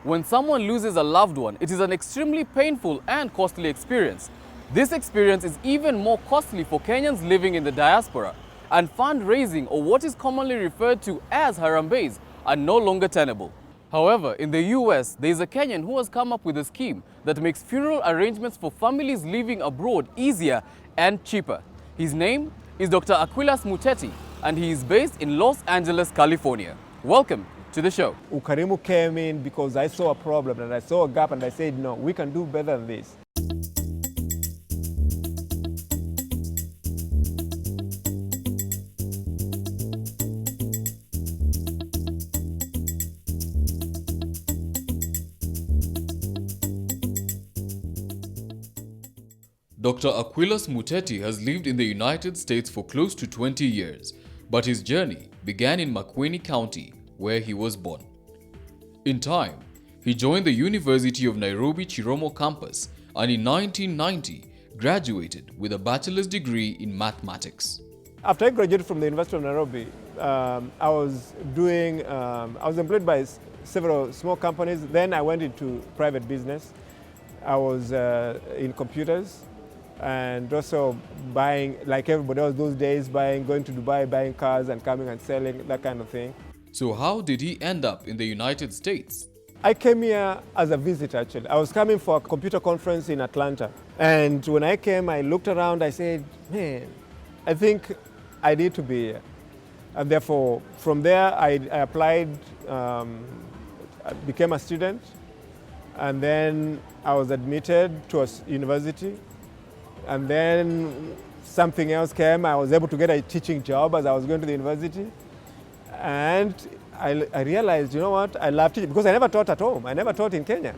When someone loses a loved one, it is an extremely painful and costly experience. This experience is even more costly for Kenyans living in the diaspora, and fundraising, or what is commonly referred to as harambees, are no longer tenable. However, in the US, there is a Kenyan who has come up with a scheme that makes funeral arrangements for families living abroad easier and cheaper. His name is Dr. Acquillahs Muteti, and he is based in Los Angeles, California. Welcome to the show. Ukarimu came in because I saw a problem and I saw a gap and I said, no, we can do better than this. Dr. Acquillahs Muteti has lived in the United States for close to 20 years, but his journey began in McWinney County, where he was born. In time, he joined the University of Nairobi Chiromo campus and in 1990 graduated with a bachelor's degree in mathematics. After I graduated from the University of Nairobi, I was employed by several small companies. Then I went into private business. I was in computers and also buying, like everybody else those days, going to Dubai, buying cars and coming and selling, that kind of thing. So how did he end up in the United States? I came here as a visitor, actually. I was coming for a computer conference in Atlanta. And when I came, I looked around, I said, man, I think I need to be here. And therefore, from there, I applied, I became a student, and then I was admitted to a university. And then something else came. I was able to get a teaching job as I was going to the university. And I realized, you know what, I love teaching because I never taught at home. I never taught in Kenya.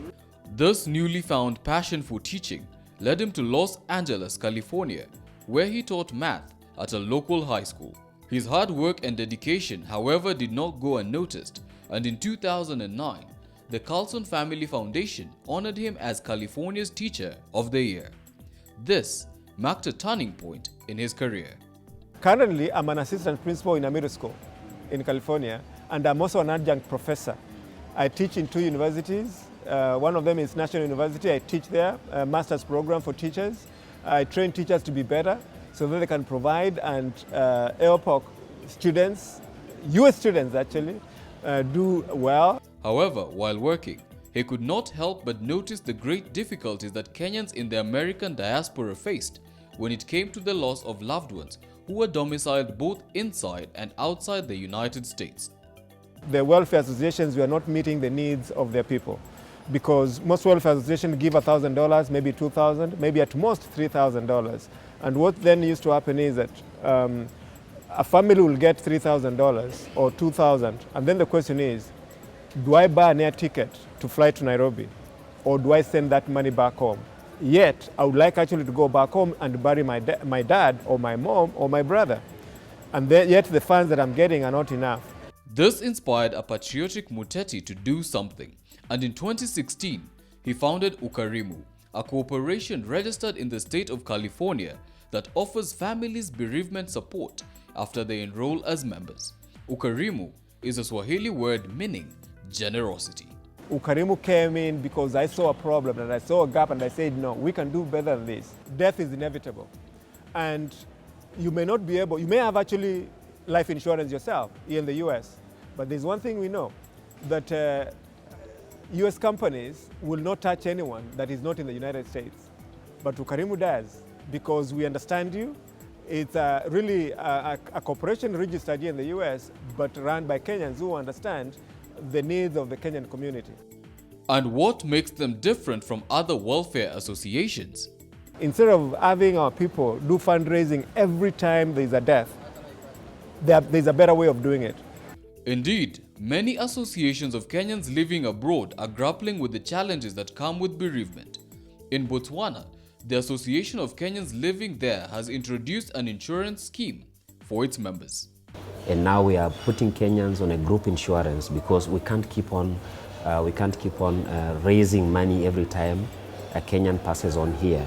This newly found passion for teaching led him to Los Angeles, California, where he taught math at a local high school. His hard work and dedication, however, did not go unnoticed, and in 2009, the Carlson Family Foundation honored him as California's Teacher of the Year. This marked a turning point in his career. Currently, I'm an assistant principal in a middle school in California, and I'm also an adjunct professor. I teach in 2 universities. One of them is National University. I teach there, a master's program for teachers. I train teachers to be better so that they can provide and help our students, US students actually, do well. However, while working, he could not help but notice the great difficulties that Kenyans in the American diaspora faced when it came to the loss of loved ones who were domiciled both inside and outside the United States. The welfare associations were not meeting the needs of their people because most welfare associations give $1,000, maybe $2,000, maybe at most $3,000. And what then used to happen is that a family will get $3,000 or $2,000, and then the question is, do I buy an air ticket to fly to Nairobi, or do I send that money back home? Yet, I would like actually to go back home and bury my dad or my mom or my brother. And yet the funds that I'm getting are not enough. This inspired a patriotic Muteti to do something, and in 2016, he founded Ukarimu, a corporation registered in the state of California that offers families bereavement support after they enroll as members. Ukarimu is a Swahili word meaning generosity. Ukarimu came in because I saw a problem and I saw a gap and I said, no, we can do better than this. Death is inevitable. And you may not be able, you may have actually life insurance yourself here in the US, but there's one thing we know, that US companies will not touch anyone that is not in the United States. But Ukarimu does, because we understand you. It's really a corporation registered here in the US, but run by Kenyans who understand the needs of the Kenyan community. And what makes them different from other welfare associations? Instead of having our people do fundraising every time there's a death, there's a better way of doing it. Indeed, many associations of Kenyans living abroad are grappling with the challenges that come with bereavement. In Botswana, the Association of Kenyans living there has introduced an insurance scheme for its members. And now we are putting Kenyans on a group insurance because we can't keep on raising money every time a Kenyan passes on here.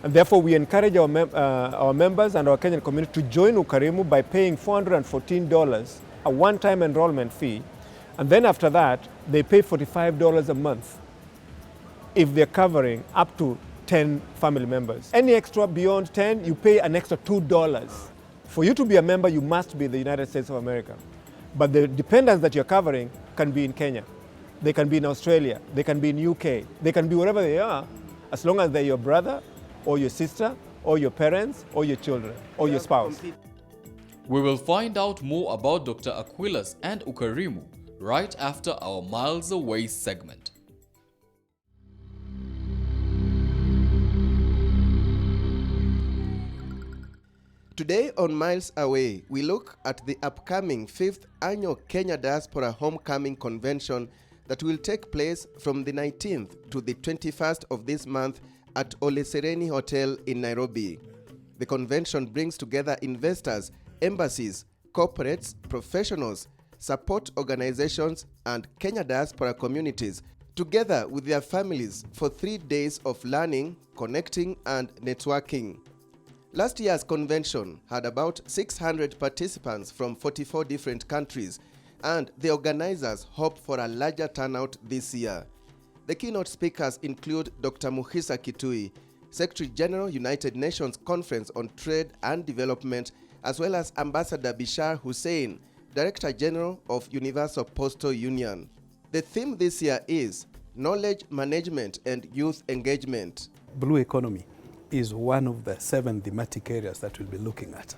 And therefore, we encourage our members and our Kenyan community to join Ukarimu by paying $414, a one-time enrollment fee, And then after that, they pay $45 a month if they're covering up to 10 family members. Any extra beyond 10, you pay an extra $2. For you to be a member, you must be in the United States of America. But the dependents that you're covering can be in Kenya. They can be in Australia. They can be in UK. They can be wherever they are, as long as they're your brother or your sister or your parents or your children or your spouse. We will find out more about Dr. Acquillahs and Ukarimu right after our Miles Away segment. Today on Miles Away, we look at the upcoming 5th Annual Kenya Diaspora Homecoming Convention that will take place from the 19th to the 21st of this month at Ole Sereni Hotel in Nairobi. The convention brings together investors, embassies, corporates, professionals, support organizations, and Kenya diaspora communities together with their families for 3 days of learning, connecting, and networking. Last year's convention had about 600 participants from 44 different countries, and the organizers hope for a larger turnout this year. The keynote speakers include Dr. Muhisa Kitui, Secretary General, United Nations Conference on Trade and Development, as well as Ambassador Bishar Hussein, Director General of Universal Postal Union. The theme this year is Knowledge Management and Youth Engagement. Blue economy is one of the 7 thematic areas that we'll be looking at.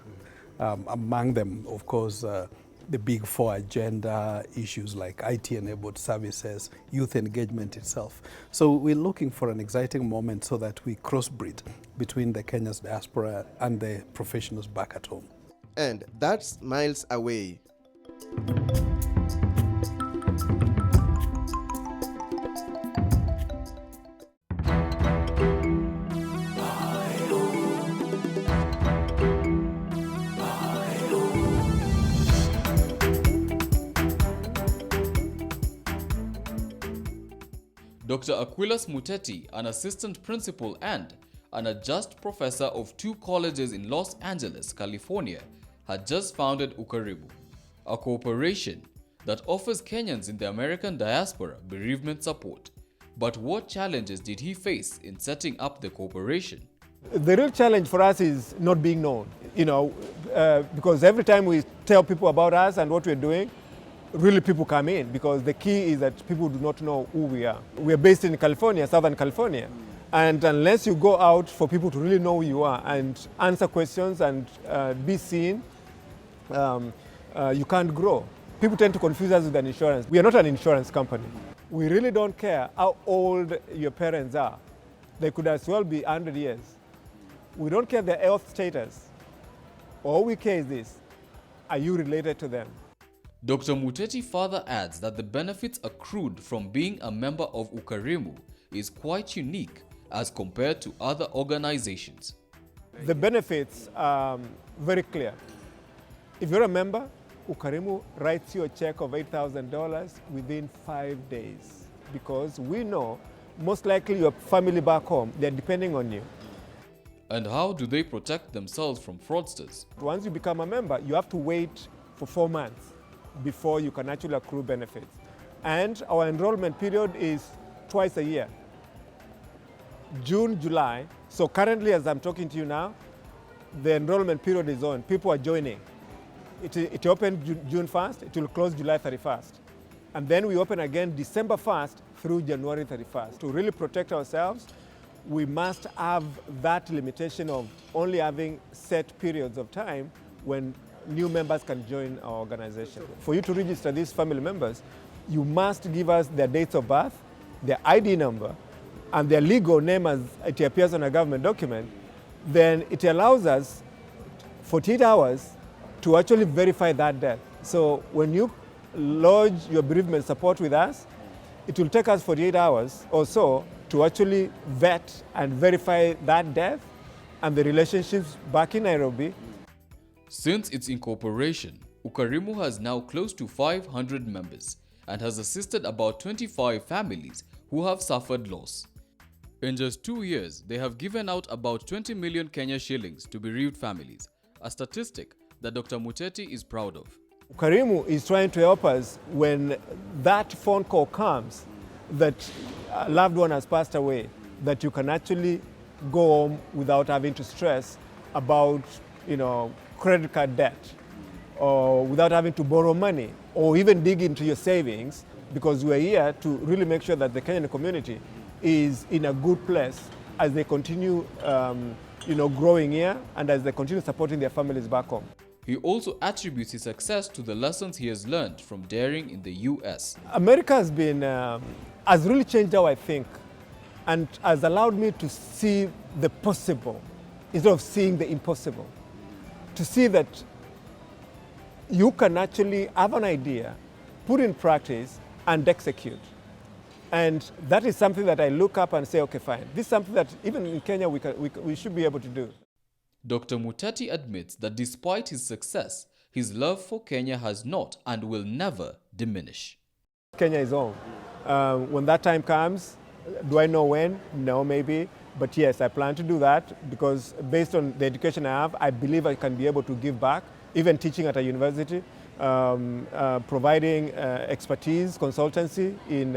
Among them, of course, the big 4 agenda issues like IT-enabled services, youth engagement itself. So we're looking for an exciting moment so that we crossbreed between the Kenya's diaspora and the professionals back at home. And that's Miles Away. Dr. Acquillahs Muteti, an assistant principal and an adjunct professor of 2 colleges in Los Angeles, California, had just founded Ukarimu, a corporation that offers Kenyans in the American diaspora bereavement support. But what challenges did he face in setting up the corporation? The real challenge for us is not being known, because every time we tell people about us and what we're doing, really people come in, because the key is that people do not know who we are. We are based in California, Southern California. And unless you go out for people to really know who you are and answer questions and be seen, you can't grow. People tend to confuse us with an insurance. We are not an insurance company. We really don't care how old your parents are. They could as well be 100 years. We don't care their health status. All we care is this: are you related to them? Dr. Muteti further adds that the benefits accrued from being a member of Ukarimu is quite unique as compared to other organizations. The benefits are very clear. If you're a member, Ukarimu writes you a check of $8,000 within 5 days, because we know most likely your family back home, they're depending on you. And how do they protect themselves from fraudsters? Once you become a member, you have to wait for 4 months before you can actually accrue benefits. And our enrollment period is twice a year, June, July. So currently, as I'm talking to you now, the enrollment period is on. People are joining. It opened June 1st, it will close July 31st. And then we open again December 1st through January 31st. To really protect ourselves, we must have that limitation of only having set periods of time when new members can join our organization. For you to register these family members, you must give us their dates of birth, their ID number, and their legal name as it appears on a government document. Then it allows us 48 hours to actually verify that death. So when you lodge your bereavement support with us, it will take us 48 hours or so to actually vet and verify that death and the relationships back in Nairobi. Since its incorporation, Ukarimu has now close to 500 members and has assisted about 25 families who have suffered loss. In just 2 years, they have given out about 20 million Kenya shillings to bereaved families, a statistic that Dr. Muteti is proud of. Ukarimu is trying to help us when that phone call comes that a loved one has passed away, that you can actually go home without having to stress about, credit card debt, or without having to borrow money, or even dig into your savings, because we're here to really make sure that the Kenyan community is in a good place as they continue growing here and as they continue supporting their families back home. He also attributes his success to the lessons he has learned from daring in the US. America has really changed how I think and has allowed me to see the possible instead of seeing the impossible. To see that you can actually have an idea, put in practice, and execute. And that is something that I look up and say, okay, fine. This is something that even in Kenya we should be able to do. Dr. Muteti admits that despite his success, his love for Kenya has not and will never diminish. Kenya is home. When that time comes, do I know when? No, maybe. But yes, I plan to do that because based on the education I have, I believe I can be able to give back, even teaching at a university, providing expertise, consultancy in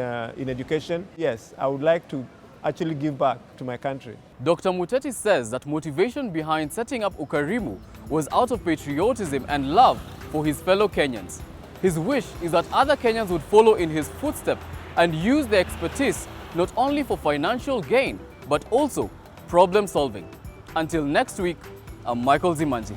education. Yes, I would like to actually give back to my country. Dr. Muteti says that motivation behind setting up Ukarimu was out of patriotism and love for his fellow Kenyans. His wish is that other Kenyans would follow in his footsteps and use their expertise not only for financial gain, but also problem solving. Until next week, I'm Michael Zimanji.